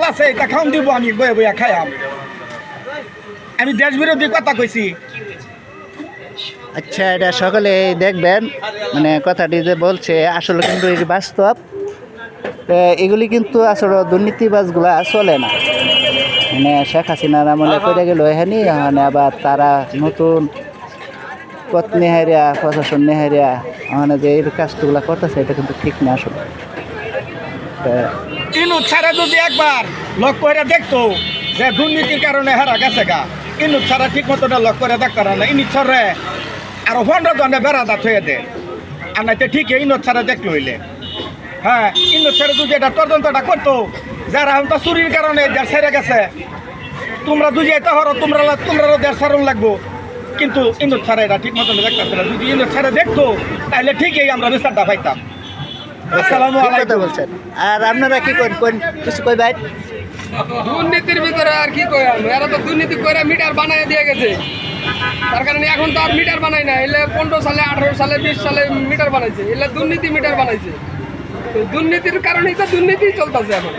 আছে এটা খাওন দিব আমি বয়ে বইয়া খাইয়াম আমি দেশ বিরোধী কথা কইছি আচ্ছা এটা সকলে দেখবেন মানে কথাটি যে বলছে আসলে কিন্তু এটি বাস্তব এগুলি কিন্তু আসলে দুর্নীতিবাজগুলা চলে না মানে শেখ হাসিনার আমলে করে গেল এখানে মানে আবার তারা নতুন পথ নেহারিয়া প্রশাসন নেহারিয়া মানে যে এই কাজগুলো করতেছে এটা কিন্তু ঠিক না আসলে ইনুত ছাড়া যদি একবার লক করে দেখতো যে দুর্নীতির কারণে হারা গেছে গা ইনুত ছাড়া ঠিক মতো লক করে দেখতে না ইনুত ছড়ে আরো 15 জনে বেড়াদাত হয়ে দে আর নাইতে ঠিক ইনুত ছাড়া দেখতে হইলে হ্যাঁ ইনুত ছাড়া যদি এটা তদন্তটা করতো যারা এখন তো চুরির কারণে দেশ ছেড়ে গেছে তোমরা দুজিয়াইতে হরো তোমরা দেশ ছাড়ন লাগবো কিন্তু ইনুত ছাড়া এটা ঠিক মতো দেখতেছে না যদি ইনুত ছাড়া দেখতো তাহলে ঠিকই আমরা বিচারটা পাইতাম আসসালামু আলাইকুম বলছেন আর আপনারা কি করেন কিছু কই ভাই দুর্নীতির ভিতরে আর কি কই এরা তো দুর্নীতি করে মিটার বানায় দিয়ে গেছে তার কারণে এখন তো আর মিটার বানায় না এলে 15 সালে 18 সালে 20 সালে মিটার বানাইছে এলে দুর্নীতি মিটার বানাইছে তো দুর্নীতির কারণেই তো দুর্নীতি চলতেছে এখন